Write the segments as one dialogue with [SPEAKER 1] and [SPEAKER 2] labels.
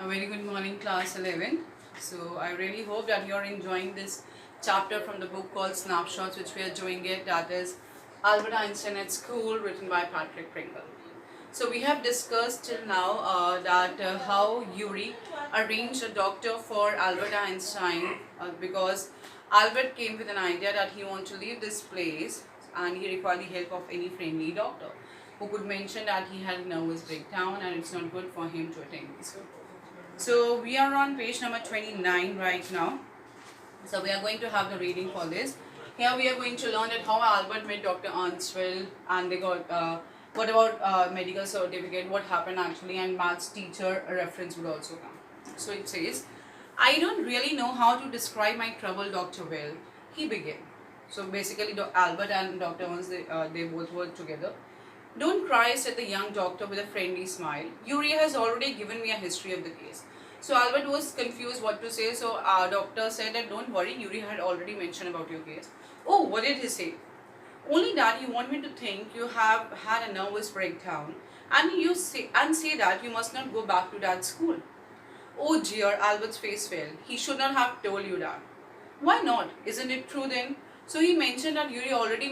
[SPEAKER 1] A very good morning, class 11. So I really hope that you are enjoying this chapter from the book called Snapshots, which we are doing it. That is Albert Einstein at School, written by Patrick Pringle. So we have discussed till now that how Yuri arranged a doctor for Albert Einstein because Albert came with an idea that he wanted to leave this place and he required the help of any friendly doctor who could mention that he had a nervous breakdown and it's not good for him to attend this. So we are on page number 29 right now. So we are going to have the reading for this. Here we are going to learn that how Albert met Dr. Arnswell and they got what about medical certificate, what happened actually, and maths teacher reference would also come. So it says, I don't really know how to describe my trouble, Dr. Well. He began. So basically Albert and Dr. Arns, they both worked together. Don't cry, said the young doctor with a friendly smile. Yuri has already given me a history of the case. So Albert was confused what to say. So our doctor said that don't worry, Yuri had already mentioned about your case. Oh, what did he say? Only that you want me to think you have had a nervous breakdown and say that you must not go back to that school. Oh dear, Albert's face fell. He should not have told you that. Why not? Isn't it true then? So he mentioned that Yuri already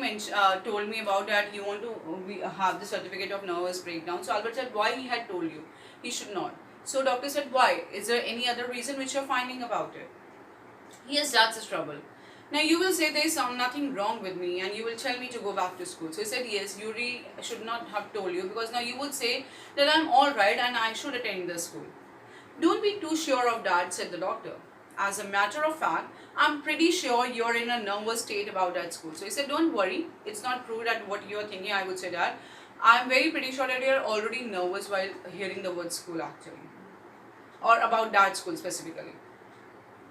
[SPEAKER 1] told me about that you want to have the certificate of nervous breakdown. So Albert said why he had told you. He should not. So doctor said why? Is there any other reason which you're finding about it? Yes, that's the trouble. Now you will say there is nothing wrong with me and you will tell me to go back to school. So he said yes, Yuri should not have told you because now you would say that I'm alright and I should attend the school. Don't be too sure of that, said the doctor. As a matter of fact, I'm pretty sure you're in a nervous state about that school. So he said, don't worry, it's not true that what you're thinking, I would say that. I'm very pretty sure that you're already nervous while hearing the word school actually. Or about that school specifically.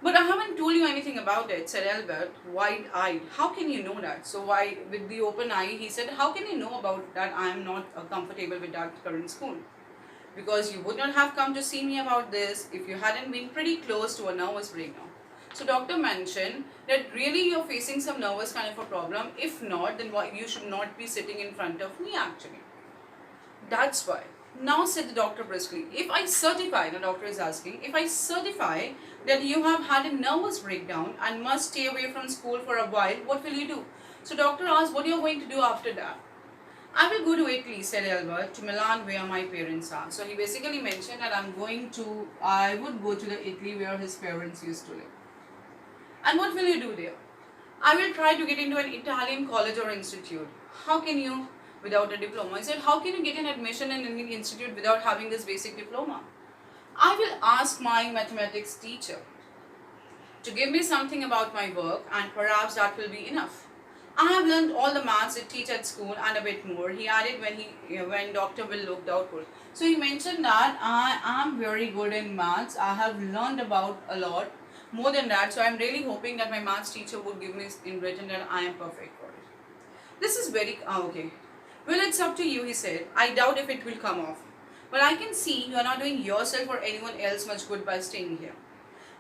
[SPEAKER 1] But I haven't told you anything about it, said Albert, wide-eyed. How can you know that? So why, with the open eye, he said, how can you know about that I am not comfortable with that current school? Because you would not have come to see me about this if you hadn't been pretty close to a nervous breakdown. So doctor mentioned that really you're facing some nervous kind of a problem. If not, then why you should not be sitting in front of me actually. That's why. Now said the doctor briskly, if I certify, the doctor is asking, if I certify that you have had a nervous breakdown and must stay away from school for a while, what will you do? So doctor asked, what are you going to do after that? I will go to Italy, said Albert, to Milan where my parents are. So he basically mentioned that I would go to the Italy where his parents used to live. And what will you do there? I will try to get into an Italian college or institute. How can you without a diploma? He said, how can you get an admission in an institute without having this basic diploma? I will ask my mathematics teacher to give me something about my work and perhaps that will be enough. I have learned all the maths they teach at school and a bit more, he added when Dr. Will looked doubtful. So he mentioned that I am very good in maths. I have learned about a lot more than that. So I am really hoping that my maths teacher would give me in written that I am perfect for it. This is very, okay. Well, it's up to you, he said. I doubt if it will come off. But I can see you are not doing yourself or anyone else much good by staying here.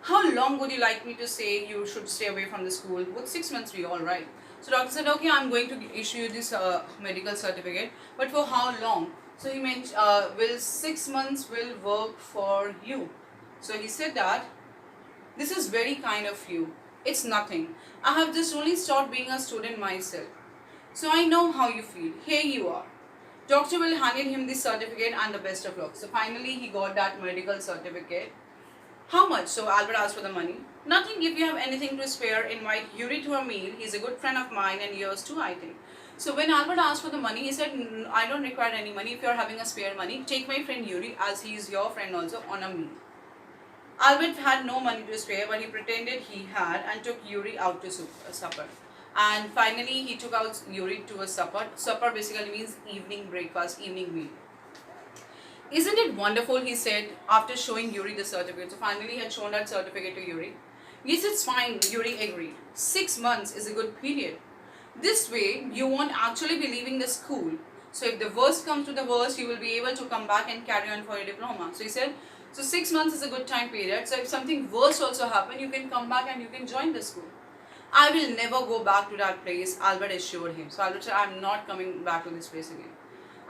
[SPEAKER 1] How long would you like me to say you should stay away from the school? Would 6 months be alright? So doctor said, okay, I'm going to issue you this medical certificate, but for how long? So he mentioned, will 6 months will work for you? So he said that, this is very kind of you. It's nothing. I have just only stopped being a student myself. So I know how you feel. Here you are. Doctor Will handed him the certificate and the best of luck. So finally he got that medical certificate. How much? So Albert asked for the money. Nothing. If you have anything to spare, invite Yuri to a meal. He's a good friend of mine and yours too, I think. So when Albert asked for the money, he said, I don't require any money. If you're having a spare money, take my friend Yuri, as he is your friend also, on a meal. Albert had no money to spare, but he pretended he had and took Yuri out to supper. And finally, he took out Yuri to a supper. Supper basically means evening breakfast, evening meal. Isn't it wonderful, he said, after showing Yuri the certificate. So finally he had shown that certificate to Yuri. Yes, it's fine, Yuri agreed. 6 months is a good period. This way, you won't actually be leaving the school. So if the worst comes to the worst, you will be able to come back and carry on for your diploma. So he said, so 6 months is a good time period. So if something worse also happens, you can come back and you can join the school. I will never go back to that place, Albert assured him. So Albert said, I'm not coming back to this place again.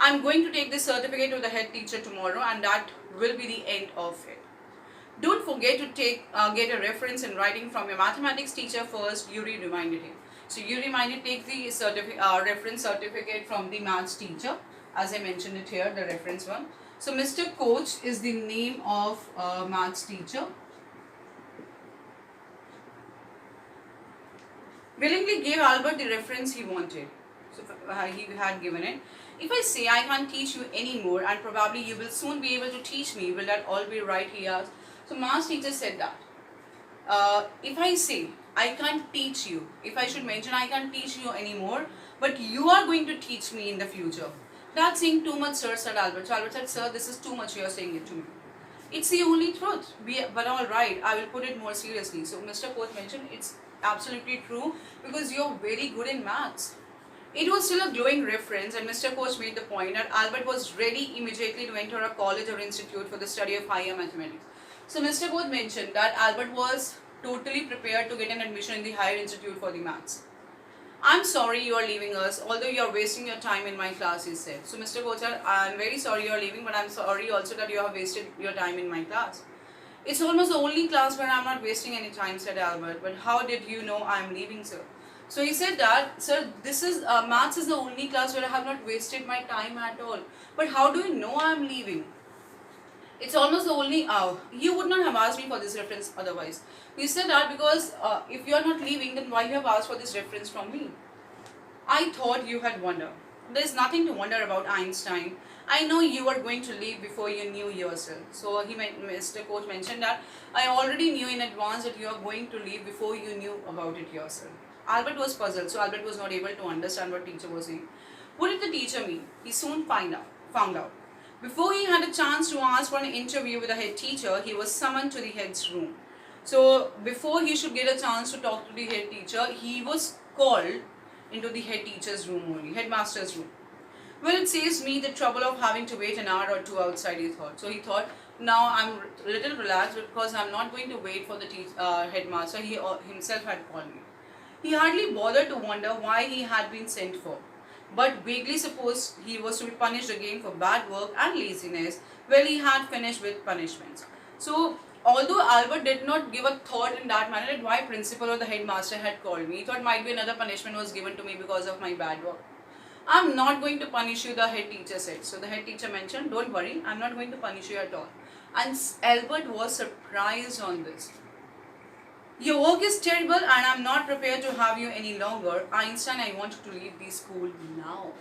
[SPEAKER 1] I'm going to take this certificate to the head teacher tomorrow and that will be the end of it. Don't forget to get a reference in writing from your mathematics teacher first. Yuri reminded him. So Yuri reminded, take the reference certificate from the maths teacher, as I mentioned it here, the reference one. So Mr. Coach is the name of maths teacher. Willingly gave Albert the reference he wanted. So he had given it. If I say I can't teach you anymore and probably you will soon be able to teach me, will that all be right? He asked. So maths teacher said that. If I say I can't teach you, if I should mention I can't teach you anymore, but you are going to teach me in the future. That's saying too much, sir, said Albert. So Albert said, sir, this is too much you are saying it to me. It's the only truth. But all right, I will put it more seriously. So Mr. Coach mentioned it's absolutely true because you're very good in maths. It was still a glowing reference, and Mr. Coach made the point that Albert was ready immediately to enter a college or institute for the study of higher mathematics. So Mr. Coach mentioned that Albert was totally prepared to get an admission in the higher institute for the maths. I'm sorry you are leaving us, although you are wasting your time in my class, he said. So Mr. Coach said, I'm very sorry you are leaving, but I'm sorry also that you have wasted your time in my class. It's almost the only class where I'm not wasting any time, said Albert. But how did you know I'm leaving, sir? So he said that, sir, this is maths is the only class where I have not wasted my time at all. But how do you know I'm leaving? It's almost the only, you would not have asked me for this reference otherwise. He said that because if you are not leaving, then why you have asked for this reference from me? I thought you had wondered. There's nothing to wonder about Einstein. I know you were going to leave before you knew yourself. So Mr. Coach mentioned that I already knew in advance that you are going to leave before you knew about it yourself. Albert was puzzled, so Albert was not able to understand what teacher was saying. What did the teacher mean? He soon found out. Before he had a chance to ask for an interview with the head teacher, he was summoned to the head's room. So before he should get a chance to talk to the head teacher, he was called into the head teacher's room only, headmaster's room. Well, it saves me the trouble of having to wait an hour or two outside, he thought. So he thought, now I'm a little relaxed because I'm not going to wait for the headmaster. He himself had called me. He hardly bothered to wonder why he had been sent for, but vaguely supposed he was to be punished again for bad work and laziness. Well, he had finished with punishments. So, although Albert did not give a thought in that manner that why principal or the headmaster had called me, he thought might be another punishment was given to me because of my bad work. I'm not going to punish you, the head teacher said. So the head teacher mentioned, don't worry, I'm not going to punish you at all. And Albert was surprised on this. Your work is terrible and I'm not prepared to have you any longer. Einstein, I want you to leave the school now.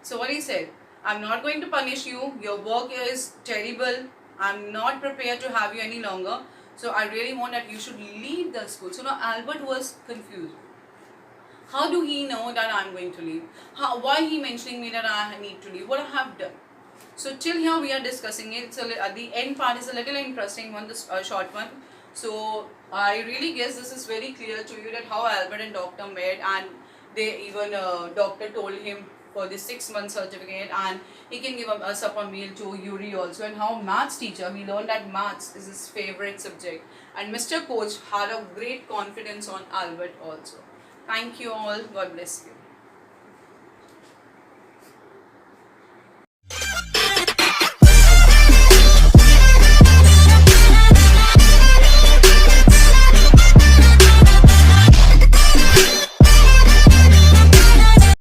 [SPEAKER 1] So what he said, I'm not going to punish you. Your work is terrible. I'm not prepared to have you any longer. So I really want that you should leave the school. So now Albert was confused. How do he know that I'm going to leave? Why he mentioning me that I need to leave? What I have done? So till here we are discussing it. So the end part is a little interesting one, this short one. So I really guess this is very clear to you that how Albert and Doctor met, and they even Doctor told him for the 6-month certificate, and he can give a supper meal to Yuri also, and how maths teacher, we learned that maths is his favorite subject, and Mr. Coach had a great confidence on Albert also. Thank you all. God bless you.